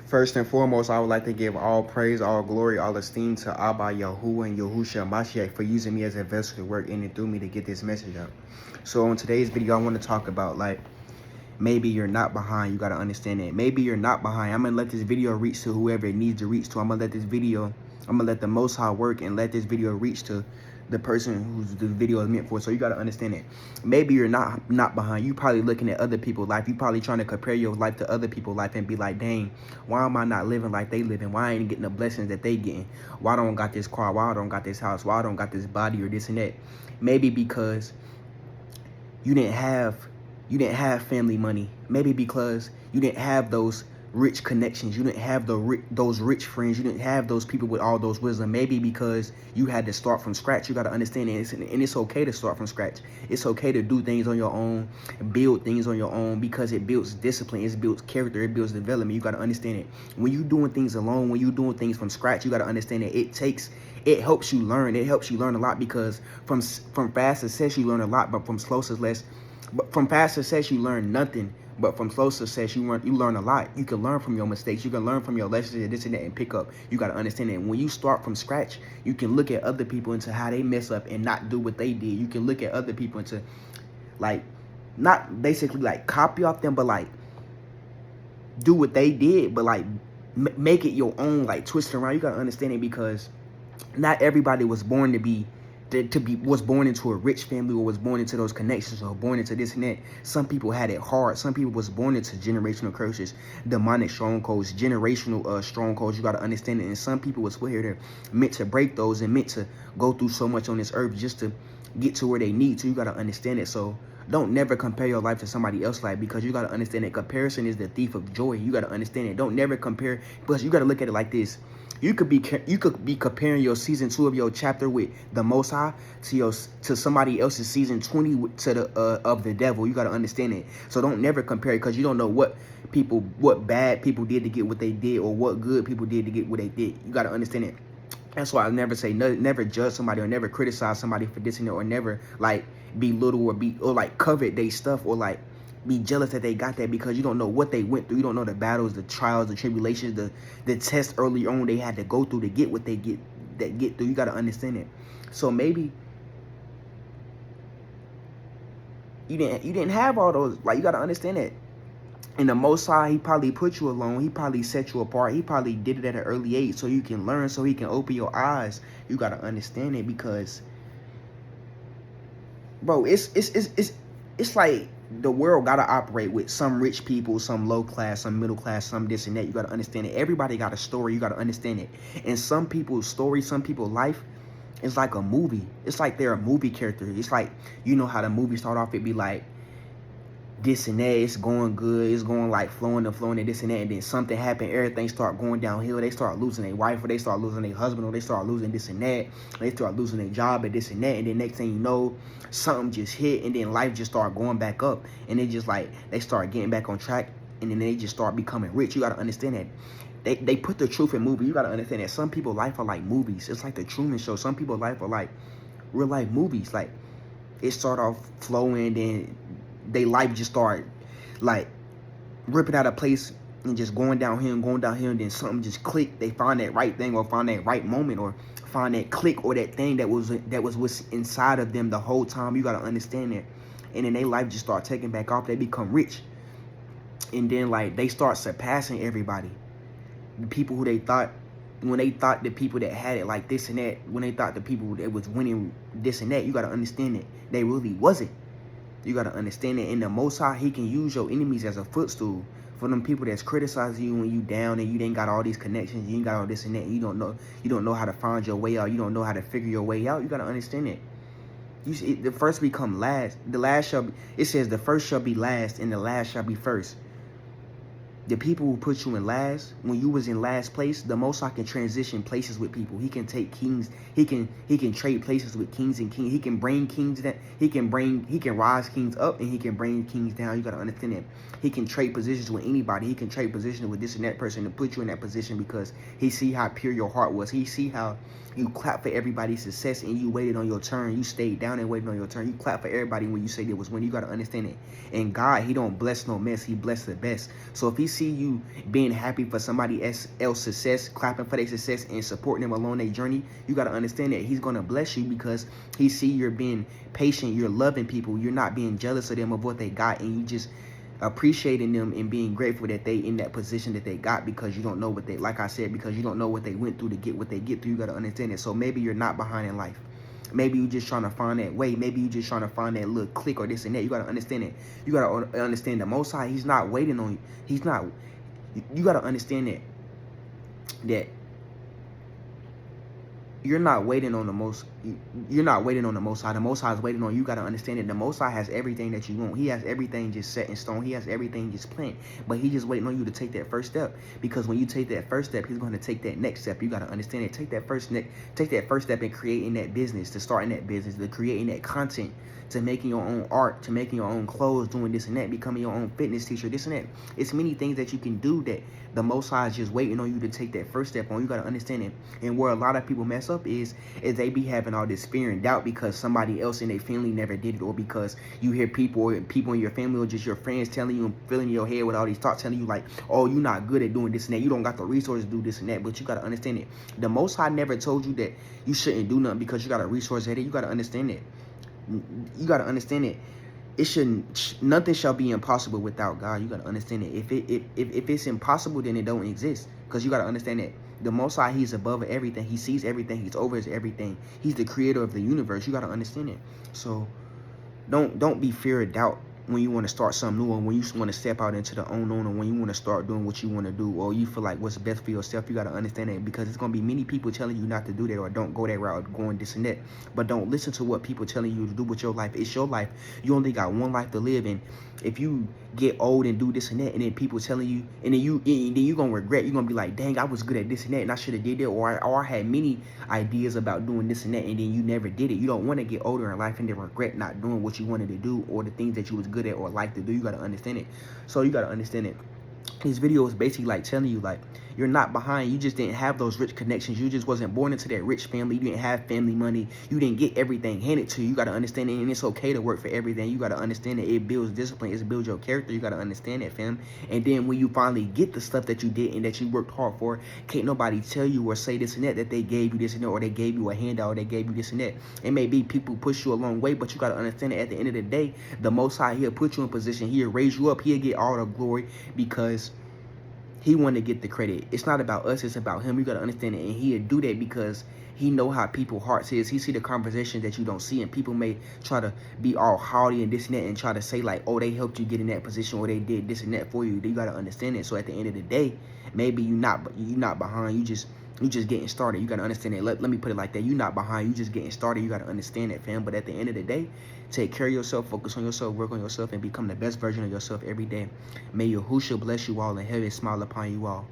First and foremost, I would like to give all praise, all glory, all esteem to Abba Yahuwah and Yahushua Mashiach for using me as a vessel to work in and through me to get this message out. So on today's video, I want to talk about like maybe you're not behind. You got to understand that. Maybe you're not behind. I'm going to let this video reach to whoever it needs to reach to. I'm going to let the Most High work and let this video reach to the person whose the video is meant for. So you got to understand it. Maybe you're not behind. You probably looking at other people's life. You probably trying to compare your life to other people's life and be like, dang, why am I not living like they living? Why I ain't getting the blessings that they getting? Why I don't got this car? Why I don't got this house? Why I don't got this body or this and that? Maybe because you didn't have family money. Maybe because you didn't have those rich connections. You didn't have those rich friends. You didn't have those people with all those wisdom. Maybe because you had to start from scratch. You got to understand it. And it's okay to start from scratch. It's okay to do things on your own, build things on your own, because it builds discipline. It builds character. It builds development. You got to understand it. When you doing things alone, when you doing things from scratch, you got to understand that it helps you learn. It helps you learn a lot, because from fast success, you learn a lot, but from slow success, you learn nothing. But from slow success, you learn a lot. You can learn from your mistakes. You can learn from your lessons and this and that and pick up. You got to understand that when you start from scratch, you can look at other people into how they mess up and not do what they did. You can look at other people into, like, not basically like copy off them, but like do what they did, but like make it your own, like twist it around. You got to understand it, because not everybody was born was born into a rich family, or was born into those connections, or born into this and that. Some people had it hard. Some people was born into generational curses, demonic strongholds, generational strongholds. You got to understand it. And some people was put here to meant to break those and meant to go through so much on this earth just to get to where they need to. You got to understand it. So don't never compare your life to somebody else's life, because you got to understand that comparison is the thief of joy. You got to understand it. Don't never compare, because you got to look at it like this. You could be comparing your season 2 of your chapter with the Most High to somebody else's season 20 to the of the devil. You got to understand it. So don't never compare it, because you don't know what bad people did to get what they did, or what good people did to get what they did. You got to understand it. That's why I never say never judge somebody, or never criticize somebody for this and that, or never like belittle or like covet their stuff, or like be jealous that they got that, because you don't know what they went through. You don't know the battles, the trials, the tribulations, the tests early on they had to go through to get what they get through. You got to understand it. So maybe you didn't have all those. Like, you got to understand it. And the Most High, he probably put you alone. He probably set you apart. He probably did it at an early age so you can learn, so he can open your eyes. You got to understand it, because bro, it's like the world got to operate with some rich people, some low class, some middle class, some this and that. You got to understand it. Everybody got a story. You got to understand it. And some people's story, some people's life is like a movie. It's like they're a movie character. It's like, you know how the movie start off, it be like this and that, it's going good, it's going like flowing and this and that, and then something happen, everything start going downhill. They start losing their wife, or they start losing their husband, or they start losing this and that, they start losing their job and this and that, and then next thing you know, something just hit, and then life just start going back up, and they just like, they start getting back on track, and then they just start becoming rich. You got to understand that they put the truth in movie. You got to understand that some people's life are like movies. It's like the Truman Show. Some people's life are like real life movies. Like, it start off flowing, then they life just start like ripping out of place and just going downhill, and then something just click. They find that right thing, or find that right moment, or find that click, or that thing that was what's inside of them the whole time. You got to understand that. And then they life just start taking back off. They become rich, and then like they start surpassing everybody. The people who they thought, when they thought the people that had it like this and that, when they thought the people that was winning this and that, you got to understand that they really wasn't. You got to understand that in the Most High, he can use your enemies as a footstool for them people that's criticizing you when you down and you ain't got all these connections, you ain't got all this and that, and you don't know how to find your way out, you don't know how to figure your way out. You got to understand it. The first become last. The last shall be, it says the first shall be last and the last shall be first. The people who put you in last, when you was in last place, the Most High can transition places with people. He can take kings. He can trade places with kings and kings. He can bring kings that he can rise kings up, and he can bring kings down. You gotta understand that. He can trade positions with anybody. He can trade positions with this and that person to put you in that position, because he see how pure your heart was. He see how you clap for everybody's success and you waited on your turn. You stayed down and waited on your turn. You clap for everybody when you say it was when. You gotta understand it. And God, he don't bless no mess. He bless the best. So if he see you being happy for somebody else's success, clapping for their success, and supporting them along their journey, you got to understand that he's going to bless you because he see you're being patient, you're loving people, you're not being jealous of them of what they got, and you just appreciating them and being grateful that they in that position that they got, because you don't know what they, like I said, because you don't know what they went through to get what they get through. You got to understand it. So maybe you're not behind in life. Maybe you're just trying to find that way. Maybe you're just trying to find that little click or this and that. You got to understand it. You got to understand the Most High, he's not waiting on you. He's not, you got to understand that you're not waiting on the Most High. The Most High is waiting on you. You got to understand that the Most High has everything that you want. He has everything just set in stone. He has everything just planned. But he's just waiting on you to take that first step. Because when you take that first step, he's going to take that next step. You got to understand it. Take that first step in creating that business, to starting that business, to creating that content, to making your own art, to making your own clothes, doing this and that, becoming your own fitness teacher, this and that. It's many things that you can do that the Most High is just waiting on you to take that first step on. You got to understand it. And where a lot of people mess up is they be having all this fear and doubt because somebody else in their family never did it, or because you hear people in your family or just your friends telling you and filling your head with all these thoughts telling you like, oh, you're not good at doing this and that. You don't got the resources to do this and that. But you got to understand it. The Most High never told you that you shouldn't do nothing because you got a resource at it. You got to understand it. You got to understand it. Nothing shall be impossible without God. You got to understand it. If it's impossible, then it don't exist. Because you got to understand that the Most High, he's above everything. He sees everything. He's over everything. He's the creator of the universe. You got to understand it. So don't be fear or doubt when you want to start something new, or when you want to step out into the unknown, or when you want to start doing what you want to do, or you feel like what's best for yourself. You got to understand it, because it's going to be many people telling you not to do that, or don't go that route, going this and that. But don't listen to what people telling you to do with your life. It's your life. You only got one life to live, and if you get old and do this and that, and then people telling you, and then you're going to regret. You're going to be like, dang, I was good at this and that, and I should have did it, or I had many ideas about doing this and that, and then you never did it. You don't want to get older in life and then regret not doing what you wanted to do, or the things that you was good at or like to do. You got to understand it. So you got to understand it. This video is basically like telling you, like, you're not behind. You just didn't have those rich connections. You just wasn't born into that rich family. You didn't have family money. You didn't get everything handed to you. You got to understand it, and it's okay to work for everything. You got to understand that it builds discipline. It builds your character. You got to understand that, fam. And then when you finally get the stuff that you did and that you worked hard for, can't nobody tell you or say this and that they gave you this and that, or they gave you a handout, or they gave you this and that. It may be people push you a long way, but you got to understand that at the end of the day, the Most High, he'll put you in position. He'll raise you up. He'll get all the glory, because he want to get the credit. It's not about us, it's about him. You got to understand it. And he'll do that because he know how people's hearts is. He see the conversations that you don't see, and people may try to be all haughty and this and that, and try to say like, oh, they helped you get in that position, or they did this and that for you. You got to understand it. So at the end of the day, maybe you're not behind. You just getting started. You got to understand it. Let me put it like that. You're not behind. You just getting started. You got to understand that, fam. But at the end of the day, take care of yourself, focus on yourself, work on yourself, and become the best version of yourself every day. May Yahushua bless you all, and heaven smile upon you all.